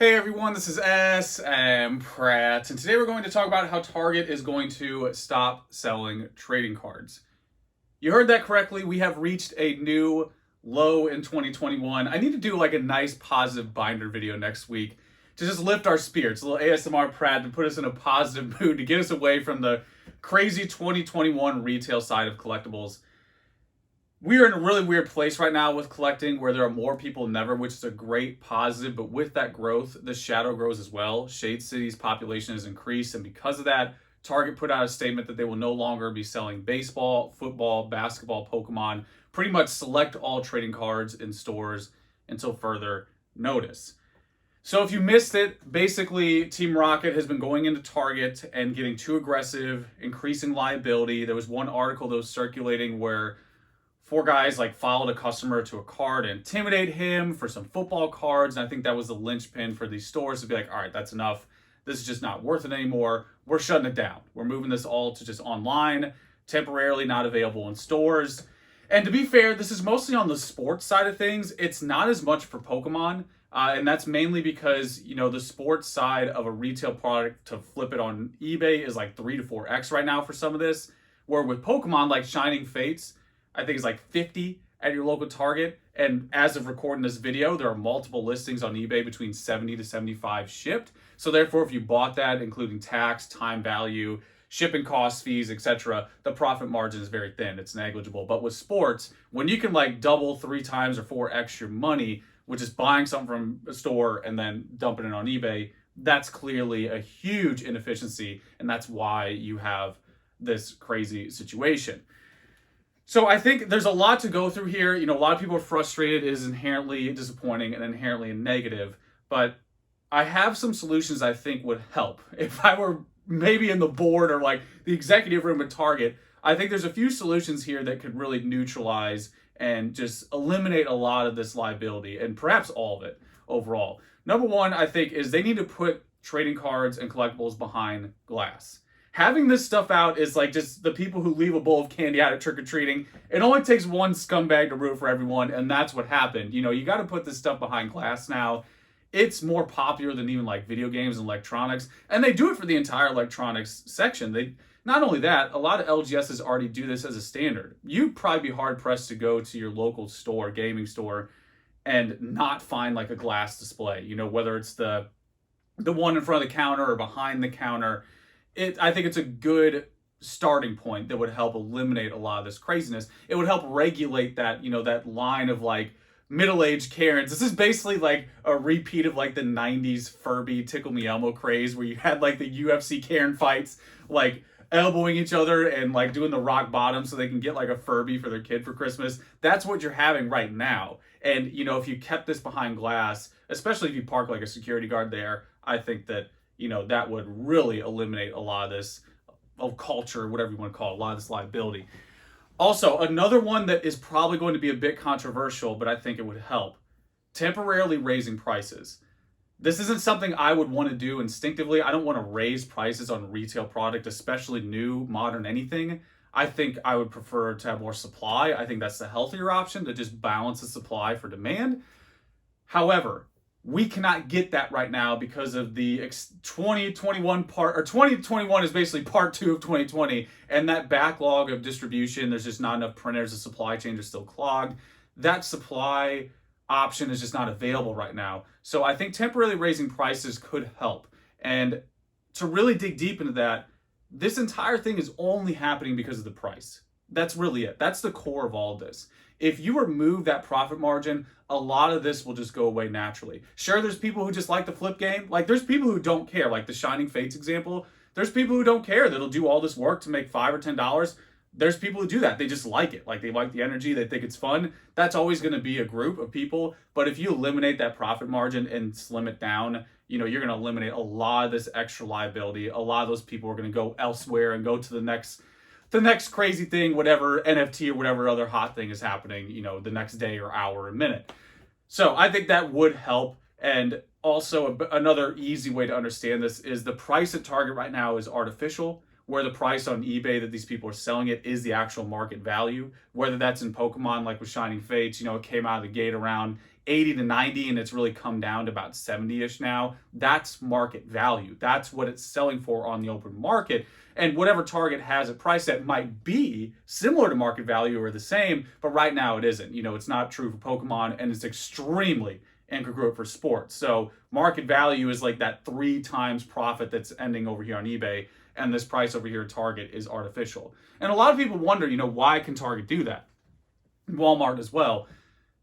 Hey everyone, this is smpratte, and today we're going to talk about how Target is going to stop selling trading cards. You heard that correctly. We have reached a new low in 2021. I need to do like a nice positive binder video next week to just lift our spirits, a little ASMR Pratt to put us in a positive mood, to get us away from the crazy 2021 retail side of collectibles. We are in a really weird place right now with collecting where there are more people than ever, which is a great positive. But with that growth, the shadow grows as well. Shade City's population has increased. And because of that, Target put out a statement that they will no longer be selling baseball, football, basketball, Pokemon, pretty much select all trading cards in stores until further notice. So if you missed it, basically Team Rocket has been going into Target and getting too aggressive, increasing liability. There was one article that was circulating where four guys like followed a customer to a car to intimidate him for some football cards. And I think that was the linchpin for these stores to be like, all right, that's enough. This is just not worth it anymore. We're shutting it down. We're moving this all to just online, temporarily not available in stores. And to be fair, this is mostly on the sports side of things. It's not as much for Pokemon. And that's mainly because, the sports side of a retail product to flip it on eBay is like 3 to 4x right now for some of this. Where with Pokemon like Shining Fates, I think it's like 50 at your local Target. And as of recording this video, there are multiple listings on eBay between 70 to 75 shipped. So therefore, if you bought that, including tax, time value, shipping costs, fees, etc., the profit margin is very thin. It's negligible. But with sports, when you can like double, 3 times or 4x your money, which is buying something from a store and then dumping it on eBay, that's clearly a huge inefficiency. And that's why you have this crazy situation. So I think there's a lot to go through here. A lot of people are frustrated. It is inherently disappointing and inherently negative. But I have some solutions I think would help. If I were maybe in the board or like the executive room at Target, I think there's a few solutions here that could really neutralize and just eliminate a lot of this liability and perhaps all of it overall. Number one, I think, is they need to put trading cards and collectibles behind glass. Having this stuff out is like just the people who leave a bowl of candy out at trick-or-treating. It only takes one scumbag to root for everyone, and that's what happened. You got to put this stuff behind glass now. It's more popular than even like video games and electronics, and they do it for the entire electronics section. Not only that, a lot of LGSs already do this as a standard. You'd probably be hard-pressed to go to your local store, gaming store, and not find like a glass display. Whether it's the one in front of the counter or behind the counter. I think it's a good starting point that would help eliminate a lot of this craziness. It would help regulate that, that line of like middle-aged Karens. This is basically like a repeat of like the 90s Furby Tickle Me Elmo craze where you had like the UFC Karen fights, like elbowing each other and like doing the rock bottom so they can get like a Furby for their kid for Christmas. That's what you're having right now. And, if you kept this behind glass, especially if you park like a security guard there, I think that that would really eliminate a lot of this culture, whatever you want to call it, a lot of this liability. Also, another one that is probably going to be a bit controversial, but I think it would help, temporarily raising prices. This isn't something I would want to do instinctively. I don't want to raise prices on retail product, especially new, modern, anything. I think I would prefer to have more supply. I think that's the healthier option, to just balance the supply for demand. However, we cannot get that right now because of the 2021 2021 is basically part 2 of 2020, and that backlog of distribution. There's just not enough printers. The supply chains are still clogged. That supply option is just not available right now. So I think temporarily raising prices could help. And to really dig deep into that, this entire thing is only happening because of the price. That's really it. That's the core of all of this. If you remove that profit margin, a lot of this will just go away naturally. Sure, there's people who just like the flip game. Like, there's people who don't care. Like the Shining Fates example. There's people who don't care that'll do all this work to make $5 or $10. There's people who do that. They just like it. Like, they like the energy. They think it's fun. That's always going to be a group of people. But if you eliminate that profit margin and slim it down, you're going to eliminate a lot of this extra liability. A lot of those people are going to go elsewhere and go to the next crazy thing, whatever NFT or whatever other hot thing is happening, the next day or hour or minute. So I think that would help. And also another easy way to understand this is the price at Target right now is artificial, where the price on eBay that these people are selling it is the actual market value. Whether that's in Pokemon, like with Shining Fates, it came out of the gate around 80 to 90 and it's really come down to about 70-ish now, that's market value. That's what it's selling for on the open market. And whatever Target has it priced at might be similar to market value or the same, but right now it isn't. It's not true for Pokemon, and it's extremely incongruent for sports. So market value is like that 3 times profit that's ending over here on eBay, and this price over here at Target is artificial. And a lot of people wonder, why can Target do that? Walmart as well.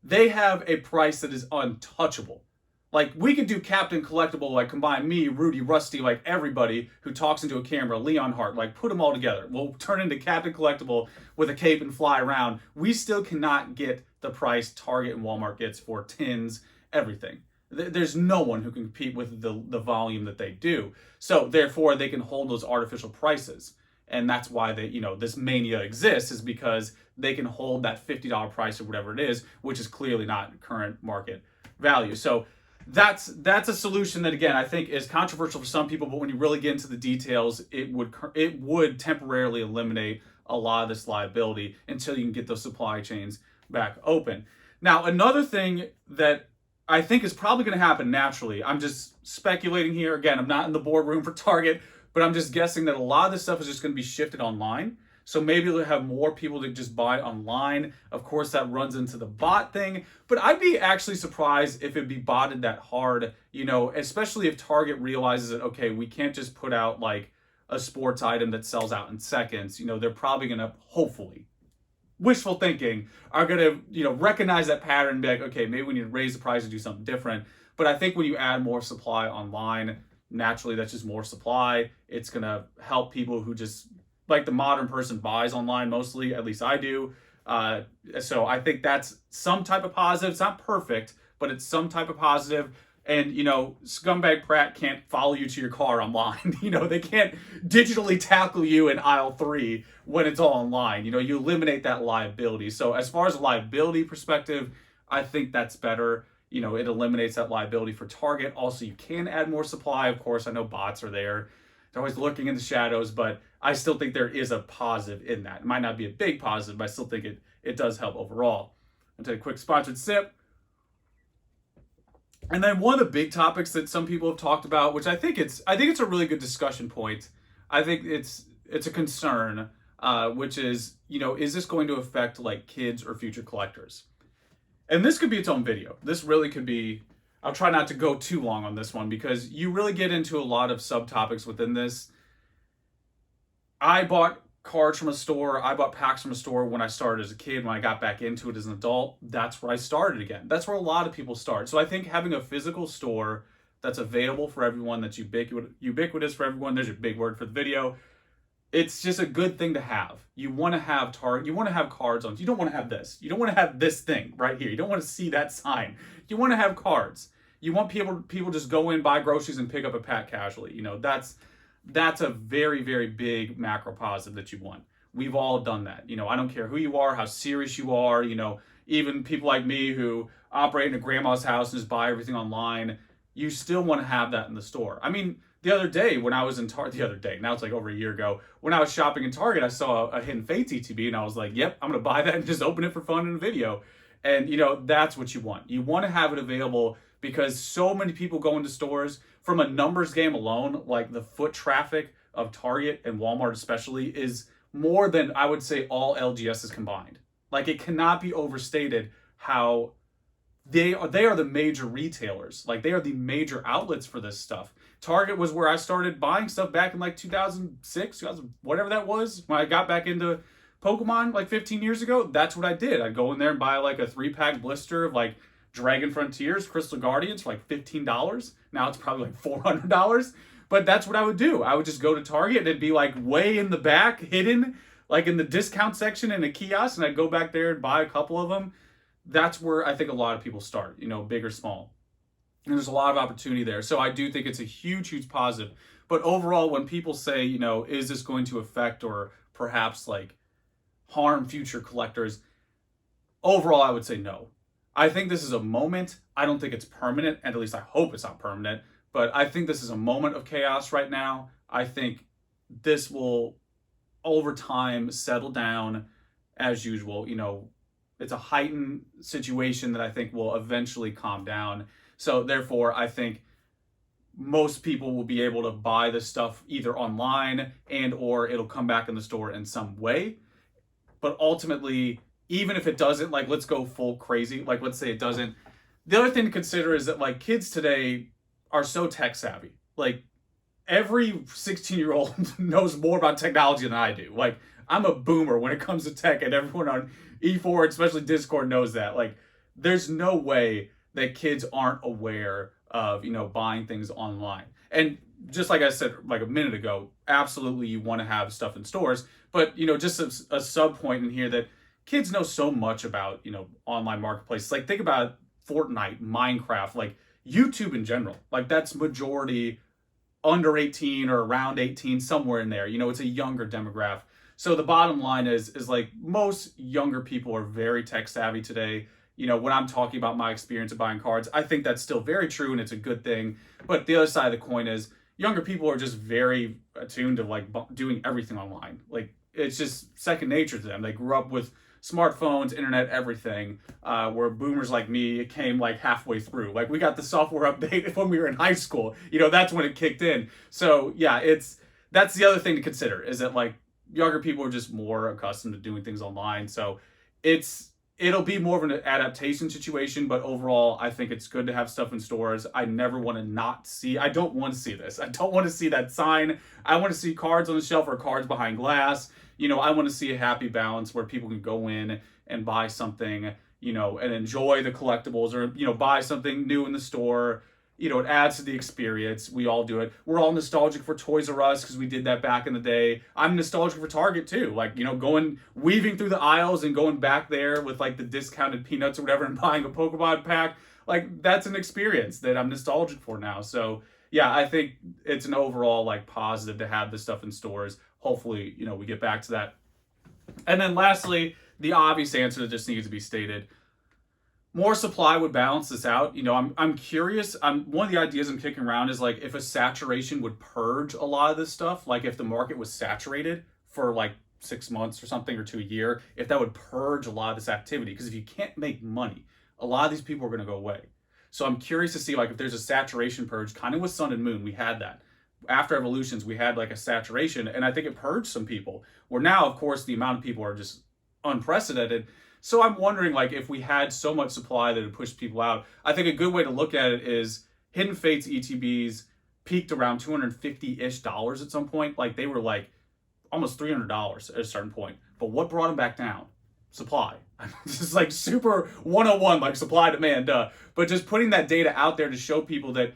They have a price that is untouchable. Like, we could do Captain Collectible, like combine me, Rudy, Rusty, like everybody who talks into a camera, Leon Hart, like put them all together. We'll turn into Captain Collectible with a cape and fly around. We still cannot get the price Target and Walmart gets for tins, everything. There's no one who can compete with the volume that they do. So therefore they can hold those artificial prices. And that's why this mania exists, is because they can hold that $50 price or whatever it is, which is clearly not current market value. So that's a solution that, again, I think is controversial for some people, but when you really get into the details, it would temporarily eliminate a lot of this liability until you can get those supply chains back open. Now, another thing that I think is probably going to happen naturally, I'm just speculating here. Again, I'm not in the boardroom for Target, but I'm just guessing that a lot of this stuff is just going to be shifted online. So maybe they'll have more people that just buy online. Of course, that runs into the bot thing. But I'd be actually surprised if it'd be botted that hard, especially if Target realizes that, okay, we can't just put out like a sports item that sells out in seconds. They're probably going to, hopefully, wishful thinking, are going to, recognize that pattern and be like, okay, maybe we need to raise the price and do something different. But I think when you add more supply online, naturally, that's just more supply. It's going to help people who just, like the modern person, buys online mostly, at least I do. So I think that's some type of positive. It's not perfect, but it's some type of positive. And, Scumbag Pratt can't follow you to your car online. They can't digitally tackle you in aisle 3 when it's all online. You eliminate that liability. So as far as a liability perspective, I think that's better. It eliminates that liability for Target. Also, you can add more supply. Of course, I know bots are there. They're always lurking in the shadows, but I still think there is a positive in that. It might not be a big positive, but I still think it does help overall. I'll take a quick sponsored sip. And then one of the big topics that some people have talked about, which I think it's a really good discussion point. I think it's a concern, which is, is this going to affect like kids or future collectors? And this could be its own video. This really could be, I'll try not to go too long on this one because you really get into a lot of subtopics within this. I bought cards from a store. I bought packs from a store when I started as a kid. When I got back into it as an adult, that's where I started again. That's where a lot of people start. So I think having a physical store that's available for everyone, that's ubiquitous for everyone, there's a big word for the video, it's just a good thing to have. You want to have you want to have cards on. You don't want to have this. You don't want to have this thing right here. You don't want to see that sign. You want to have cards. You want people just go in, buy groceries, and pick up a pack casually. That's a very, very big macro positive that you want. We've all done that. I don't care who you are, how serious you are. Even people like me who operate in a grandma's house and just buy everything online. You still want to have that in the store. I mean, the other day when I was in Target, now it's like over a year ago, when I was shopping in Target, I saw a Hidden Fates ETB and I was like, yep, I'm going to buy that and just open it for fun in a video. And, that's what you want. You want to have it available because so many people go into stores from a numbers game alone, like the foot traffic of Target and Walmart especially is more than I would say all LGSs combined. Like it cannot be overstated how they are the major retailers. Like they are the major outlets for this stuff. Target was where I started buying stuff back in like 2006, 2000, whatever that was. When I got back into Pokemon like 15 years ago, that's what I did. I'd go in there and buy like a 3-pack blister of like Dragon Frontiers, Crystal Guardians for like $15. Now it's probably like $400. But that's what I would do. I would just go to Target and it'd be like way in the back, hidden, like in the discount section in a kiosk. And I'd go back there and buy a couple of them. That's where I think a lot of people start, big or small. And there's a lot of opportunity there. So I do think it's a huge, huge positive. But overall, when people say, is this going to affect or perhaps like harm future collectors? Overall, I would say no. I think this is a moment. I don't think it's permanent, and at least I hope it's not permanent. But I think this is a moment of chaos right now. I think this will, over time, settle down as usual. it's a heightened situation that I think will eventually calm down. So therefore, I think most people will be able to buy this stuff either online and or it'll come back in the store in some way. But ultimately, even if it doesn't, like, let's go full crazy, like, let's say it doesn't, the other thing to consider is that, like, kids today are so tech savvy. Like, every 16-year-old knows more about technology than I do. Like, I'm a boomer when it comes to tech, and everyone on E4, especially Discord, knows that. Like, there's no way that kids aren't aware of, buying things online. And just like I said like a minute ago, absolutely you want to have stuff in stores, but just a sub point in here that kids know so much about, online marketplaces. Like, think about Fortnite, Minecraft, like YouTube in general. Like, that's majority under 18 or around 18, somewhere in there. It's a younger demographic. So the bottom line is like most younger people are very tech savvy today. When I'm talking about my experience of buying cards, I think that's still very true and it's a good thing. But the other side of the coin is younger people are just very attuned to like doing everything online. Like, it's just second nature to them. They grew up with smartphones, internet, everything, where boomers like me, it came like halfway through. Like, we got the software update when we were in high school. That's when it kicked in. So yeah, that's the other thing to consider, is that like younger people are just more accustomed to doing things online. So it'll be more of an adaptation situation, but overall, I think it's good to have stuff in stores. I never want to not see, I don't want to see this. I don't want to see that sign. I want to see cards on the shelf or cards behind glass. I want to see a happy balance where people can go in and buy something, and enjoy the collectibles, or, buy something new in the store. It adds to the experience. We all do it. We're all nostalgic for Toys R Us because we did that back in the day. I'm nostalgic for Target too. Like, weaving through the aisles and going back there with like the discounted peanuts or whatever and buying a Pokemon pack. Like, that's an experience that I'm nostalgic for now. So yeah, I think it's an overall like positive to have this stuff in stores. Hopefully, we get back to that. And then lastly, the obvious answer that just needs to be stated: more supply would balance this out. I'm curious. One of the ideas I'm kicking around is like if a saturation would purge a lot of this stuff. Like, if the market was saturated for like 6 months or something, or to a year, if that would purge a lot of this activity. Because if you can't make money, a lot of these people are going to go away. So I'm curious to see like if there's a saturation purge, kind of with Sun and Moon, we had that. After Evolutions, we had like a saturation, and I think it purged some people. Where now, of course, the amount of people are just unprecedented. So I'm wondering, like, if we had so much supply that it pushed people out. I think a good way to look at it is Hidden Fates ETBs peaked around $250-ish at some point. Like, they were like almost $300 at a certain point. But what brought them back down? Supply. This is like super 101, like supply demand, But just putting that data out there to show people that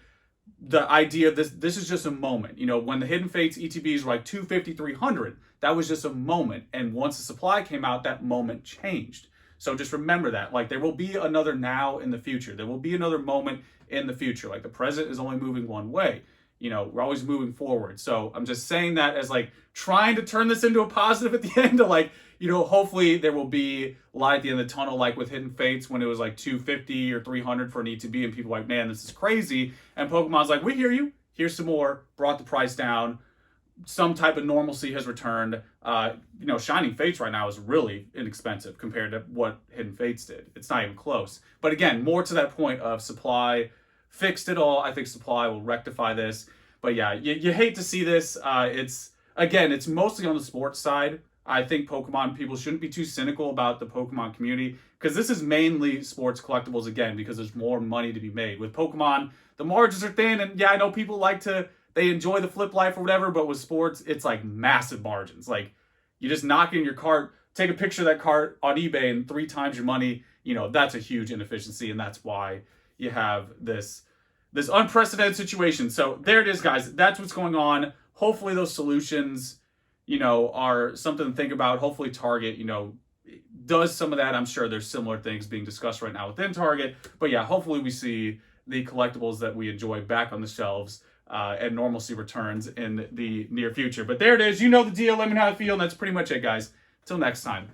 the idea of this is just a moment. When the Hidden Fates ETBs were like 250, 300, that was just a moment. And once the supply came out, that moment changed. So just remember that. Like, there will be another now in the future. There will be another moment in the future. Like, the present is only moving one way. We're always moving forward. So I'm just saying that as like trying to turn this into a positive at the end to like, hopefully there will be light at the end of the tunnel, like with Hidden Fates when it was like 250 or 300 for an ETB, and people were like, man, this is crazy. And Pokemon's like, we hear you. Here's some more. Brought the price down. Some type of normalcy has returned. Shining Fates right now is really inexpensive compared to what Hidden Fates did. It's not even close. But again, more to that point of supply fixed it all. I think supply will rectify this. But yeah, you hate to see this. It's mostly on the sports side. I think Pokemon people shouldn't be too cynical about the Pokemon community, because this is mainly sports collectibles again, because there's more money to be made. With Pokemon, the margins are thin, and yeah, I know people they enjoy the flip life or whatever, but with sports, it's like massive margins. Like, you just knock in your cart, take a picture of that cart on eBay, and 3 times your money, that's a huge inefficiency, and that's why you have this unprecedented situation. So there it is, guys. That's what's going on. Hopefully those solutions, are something to think about. Hopefully Target, does some of that. I'm sure there's similar things being discussed right now within Target. But yeah, hopefully we see the collectibles that we enjoy back on the shelves, and normalcy returns in the near future. But there it is. You know the deal. Let me know how you feel. And that's pretty much it, guys. Until next time.